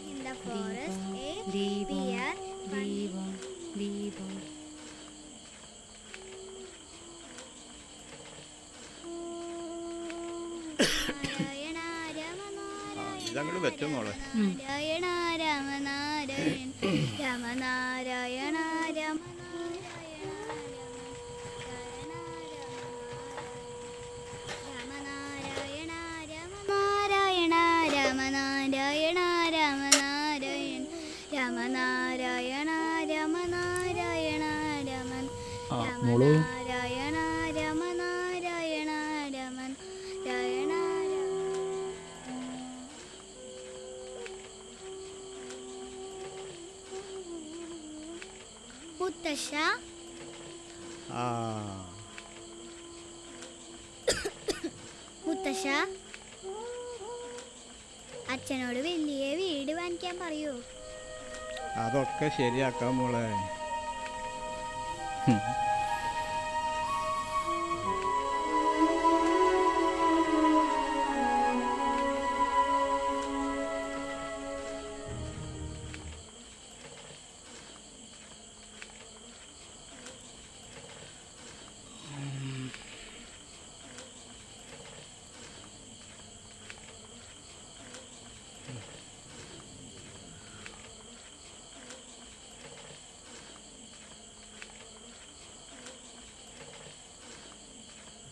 In the forest, a bear ഇതങ്ങോട്ട് വെച്ചോ മോളെ. നാരായണ രാമനാരായണ രാമനാരായണ രാമനാരായണ രാമനാരായണ രാമനാരായണ രാമനാരായണ രാമനാരായണ രാമനാരായണ രാമൻ രാമനാരായണ രാമനാരായണ രാമൻ രായണ മുത്തശ്ശ മുത്തശ്ശ അച്ഛനോട് വലിയ വീട് വാങ്ങിക്കാൻ പറയൂ. അതൊക്കെ ശരിയാക്കാം മോളെ.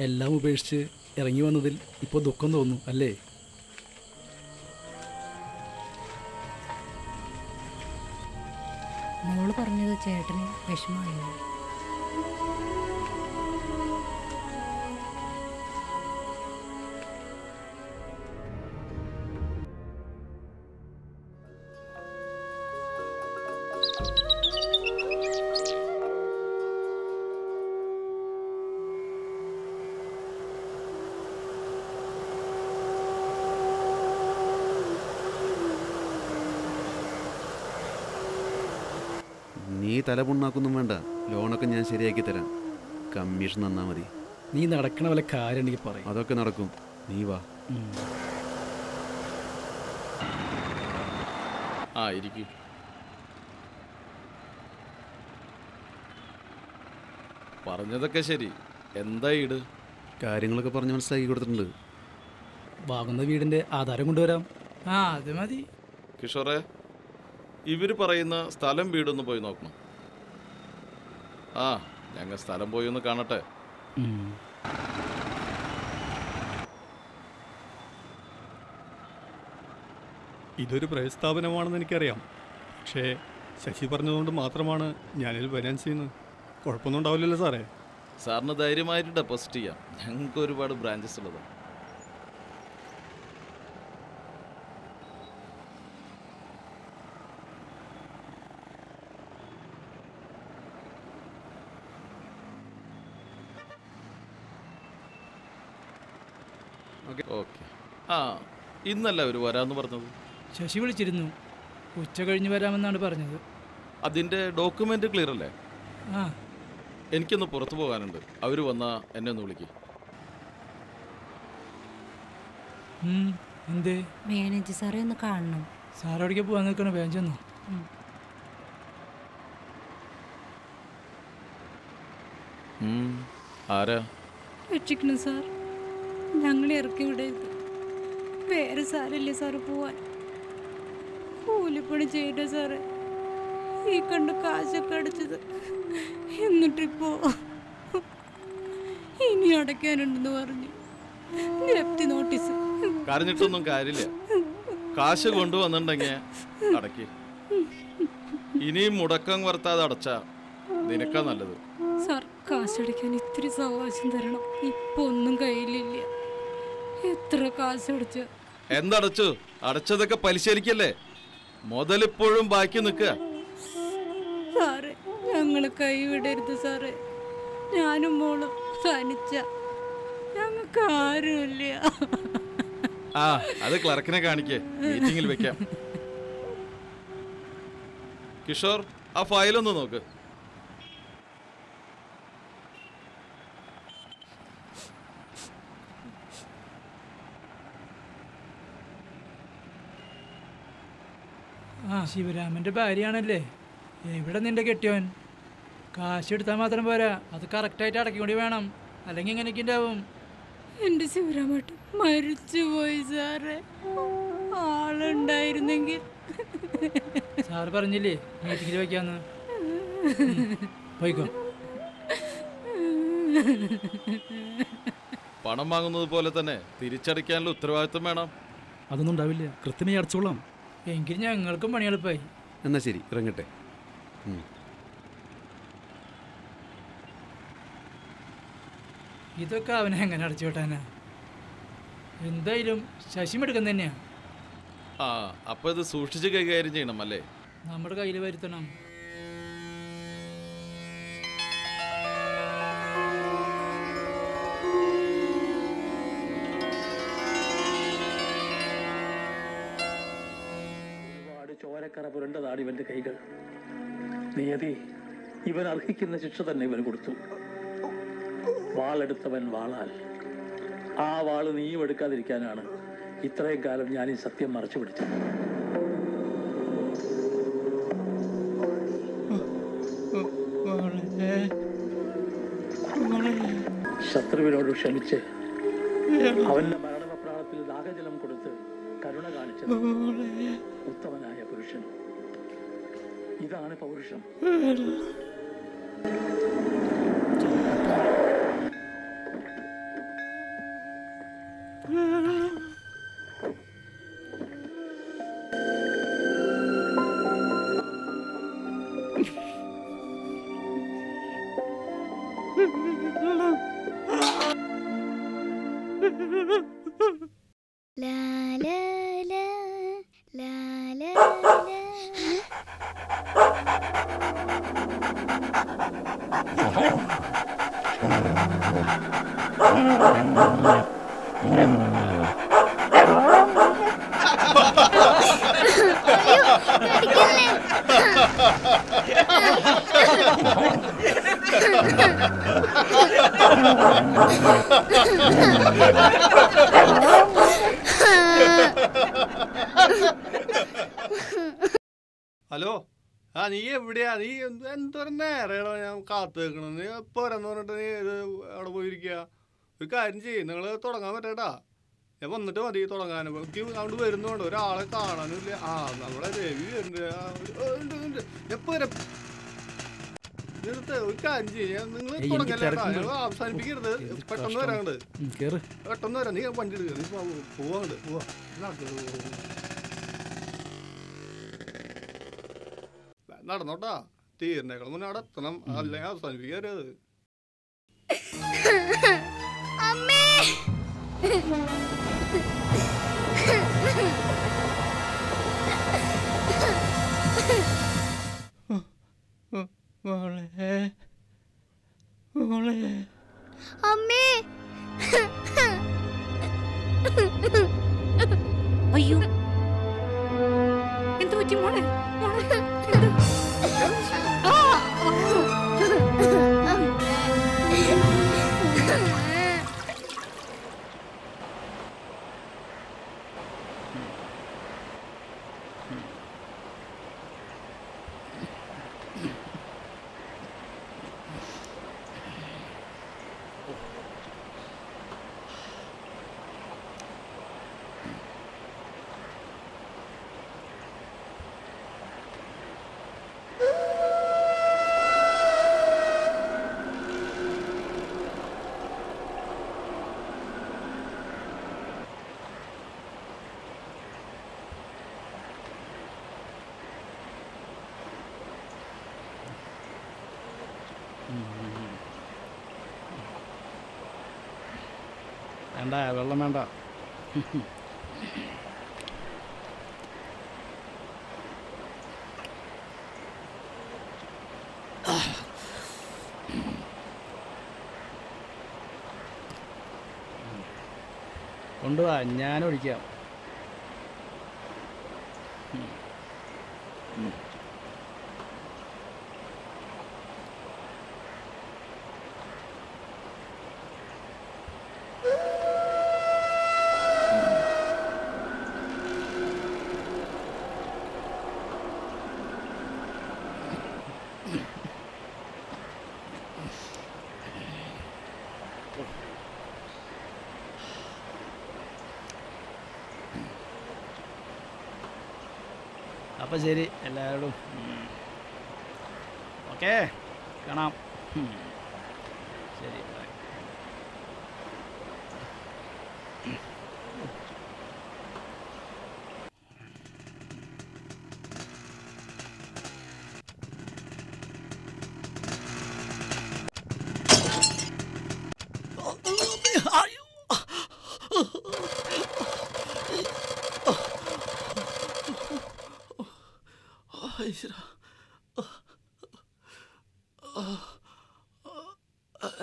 എല്ലാം ഉപേക്ഷിച്ച് ഇറങ്ങി വന്നതിൽ ഇപ്പോൾ ദുഃഖം തോന്നുന്നു അല്ലേ? മോള് പറഞ്ഞത് ചേട്ടന് വിഷമമായോ? നീ തലപുണ്ണാക്കൊന്നും വേണ്ട, ലോണൊക്കെ ഞാൻ ശരിയാക്കി തരാം. കമ്മീഷൻ തന്നാ മതി. നീ നടക്കണ വല്ല കാര്യം ഉണ്ടെങ്കിൽ പറയും. അതൊക്കെ നടക്കും, നീ വാ. ഇരിക്കും. പറഞ്ഞതൊക്കെ ശരി. എന്താ ഈട്? കാര്യങ്ങളൊക്കെ പറഞ്ഞ് മനസ്സിലാക്കി കൊടുത്തിട്ടുണ്ട്. വാങ്ങുന്ന വീടിൻ്റെ ആധാരം കൊണ്ടുവരാം. അത് മതി. കിഷോറെ, ഇവർ പറയുന്ന സ്ഥലം വീടൊന്ന് പോയി നോക്കണം. ഞങ്ങൾ സ്ഥലം പോയി ഒന്ന് കാണട്ടെ. ഇതൊരു പ്രസ്ഥാപനമാണെന്ന് എനിക്കറിയാം. പക്ഷേ ശശി പറഞ്ഞതുകൊണ്ട് മാത്രമാണ് ഞാനിത് ഫൈനാൻസ് ചെയ്യുന്നത്. കുഴപ്പമൊന്നും ഉണ്ടാവില്ലല്ലോ സാറേ? സാറിന് ധൈര്യമായിട്ട് ഡെപ്പോസിറ്റ് ചെയ്യാം. ഞങ്ങൾക്ക് ഒരുപാട് ബ്രാഞ്ചസ് ഉള്ളതാണ്. ഓക്കെ. ഇന്നല്ല അവർ വരാമെന്ന് പറഞ്ഞത്. ശശി വിളിച്ചിരുന്നു. ഉച്ച കഴിഞ്ഞ് വരാമെന്നാണ് പറഞ്ഞത്. അതിൻ്റെ ഡോക്യുമെൻ്റ് ക്ലിയർ അല്ലേ? എനിക്കൊന്ന് പുറത്തു പോകാനുണ്ട്. അവർ വന്നാൽ എന്നെ ഒന്ന് വിളിക്കും. എന്തേ? മാനേജർ സാറെ ഒന്ന് കാണണം. സാറോടേക്ക് പോകാൻ നിൽക്കണം. വേഗം ചെന്നു. ആരാ? രക്ഷിക്കണം സാർ, ഞങ്ങളെ ഇറക്കി വിടരുത്. വേറെ സാരല്ലേ സാറ് പോവാൻ. കൂലിപ്പണി ചെയ്യട്ടെ സാറേ. ഈ കണ്ട് കാശൊക്കെ അടച്ചത്. എന്നിട്ടിപ്പോ ഇനി അടയ്ക്കാനുണ്ടെന്ന് പറഞ്ഞു. ജപ്തി നോട്ടീസ്. കരഞ്ഞിട്ടൊന്നും കാര്യമില്ല. കാശ് കൊണ്ടുവന്നിട്ടുണ്ടെങ്കിൽ അടയ്ക്ക്. ഇനിയും മുടക്കം വർത്താതെ അടച്ചാ നിനക്കാ നല്ലത്. സാർ, കാശടയ്ക്കാൻ ഇത്തിരി സാവകാശം തരണം. ഇപ്പൊ ഒന്നും കയ്യിലില്ല. എത്ര കാശടച്ചു? എന്തടച്ചു? അടച്ചതൊക്കെ പലിശരിക്കല്ലേ? മുതലിപ്പോഴും ബാക്കി നിൽക്കുക. സാറേ, ഞങ്ങള് കൈവിടരുത് സാറേ. ഞാനും മോളും തനിച്ച. ഞങ്ങൾക്ക് ആരുമില്ല. അത് ക്ലർക്കിനെ കാണിക്കേ, മീറ്റിംഗിൽ വെക്കാം. കിഷോർ, ആ ഫയലൊന്ന് നോക്ക്. ആ ശിവരാമൻ്റെ ഭാര്യയാണല്ലേ? എവിടെ നിന്റെ കെട്ടിയോൻ? കാശ് എടുത്താൽ മാത്രം പോരാ, അത് കറക്റ്റായിട്ട് അടക്കിക്കൂടി വേണം, അല്ലെങ്കിൽ ഇങ്ങനെയൊക്കെ ഉണ്ടാവും. എൻ്റെ ശിവരാമേട്ടൻ മരിച്ചുപോയി സാറേ. ആളുണ്ടായിരുന്നെങ്കിൽ. സാറ് പറഞ്ഞില്ലേ മീറ്റിങ്ങിൽ വയ്ക്കാന്ന്? പോയിക്കോ. പണം വാങ്ങുന്നത് പോലെ തന്നെ തിരിച്ചടയ്ക്കാനുള്ള ഉത്തരവാദിത്വം വേണം. അതൊന്നും ഉണ്ടാവില്ല, കൃത്യമായി അടച്ചോളാം. എങ്കിൽ ഞങ്ങൾക്കും പണി എളുപ്പമായി. എന്നാൽ ശരി, ഇറങ്ങട്ടെ. ഇതൊക്കെ അവനെ എങ്ങനെ അടച്ചു വിട്ടാനാ? എന്തായാലും ശശി എടുക്കുന്ന തന്നെയാ. ആ, അപ്പൊ ഇത് സൂക്ഷിച്ച് കൈകാര്യം ചെയ്യണം അല്ലേ? നമ്മുടെ കയ്യിൽ വരുത്തണം. ഒരുപാട് ചോരക്കറ പുരണ്ടതാണ് ഇവന്റെ കൈകൾ. നിയതി ഇവൻ അർഹിക്കുന്ന ശിക്ഷ തന്നെ ഇവന് കൊടുത്തു. വാളെടുത്തവൻ വാളാൽ. ആ വാള് നീയും എടുക്കാതിരിക്കാനാണ് ഇത്രയും കാലം ഞാൻ ഈ സത്യം മറച്ചു പിടിച്ചത്. ശത്രുവിനോട് ക്ഷമിച്ച് അവന്റെ മരണപ്രാണത്തിൽ ദാഹജലം കൊടുത്ത് കരുണ കാണിച്ചത് ഉത്തമനായ പുരുഷൻ. ഇതാണ് പൗരുഷം. ലാ ലാ ലാ ലാ ലാ ലാ. ഹലോ, ആ നീ എവിടെയാ? നീ എന്തോരം നേരെയാണോ ഞാൻ കാത്തു നിൽക്കണം? നീ എപ്പോൾ വരാന്ന് പറഞ്ഞിട്ട് നീ ഇത് അവിടെ പോയിരിക്കുക? ഒരു കാര്യം ചെയ്യും, നിങ്ങൾ തുടങ്ങാൻ പറ്റേട്ടാ. ഞാൻ വന്നിട്ട് മതി തുടങ്ങാൻ. എനിക്ക് അങ്ങോട്ട് വരുന്നുണ്ട്, ഒരാളെ കാണാനുമില്ല. ആ, നമ്മുടെ ദേവി വരുന്നുണ്ട്. എപ്പോൾ വരാം? ഒരു കാര്യം ചെയ്യാം, നിങ്ങൾ തുടങ്ങല്ലേട്ടാ, അവസാനിപ്പിക്കരുത്. പെട്ടെന്ന് വരാണ്ട്, പെട്ടെന്ന് വരാം. നീ വണ്ടി എടുക്കുക, നീ പോവാണ്ട് പോവാ. നടന്നോട്ടാ, തീർന്നേക്കണം മുന്നേ അവിടെ എത്തണം, അല്ലെങ്കിൽ അവസാനിപ്പിക്കരുത്. അമ്മേ, അമ്മേ. അയ്യോ, എന്ത് പറ്റി മോളെ? വേണ്ട, വെള്ളം വേണ്ട. കൊണ്ടുവാ, ഞാൻ ഒഴിക്കാം. അപ്പം ശരി എല്ലാവരോടും. ഓക്കെ, കാണാം. ശരി, ബൈ.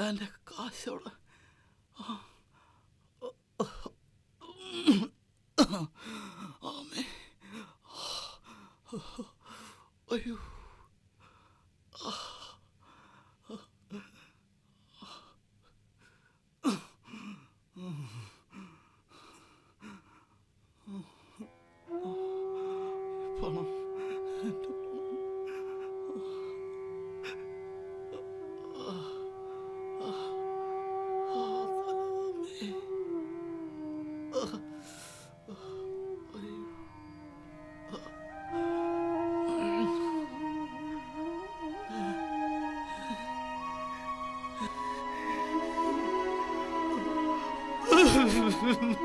എൻ്റെ കാശോടെ അയ്യോ പണം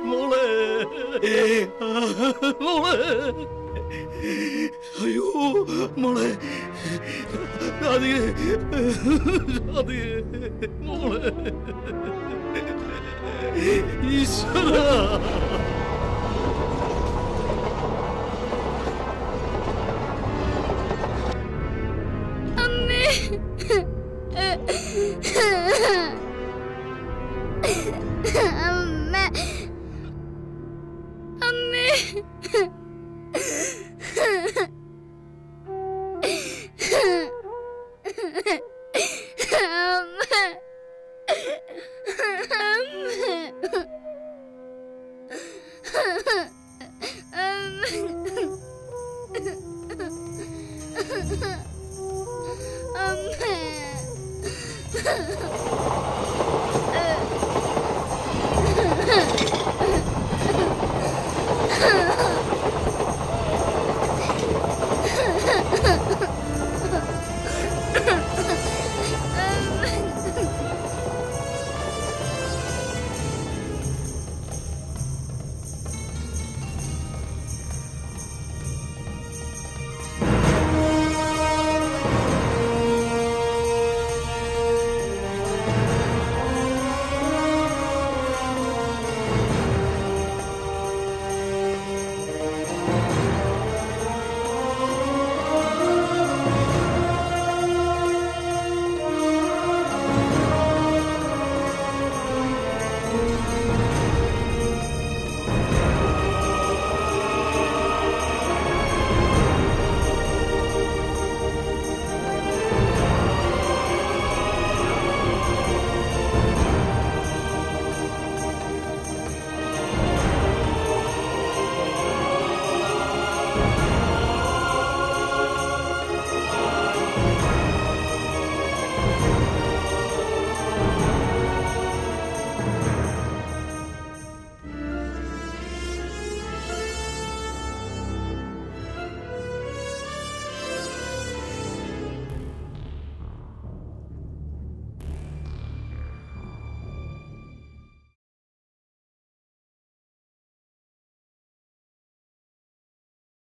മോളെ മോളെ അയ്യോ മോളെ രാധികേ രാധികേ മോളെ ഈശ്വര അമ്മേ അമ്മ അമ്മേ അമ്മ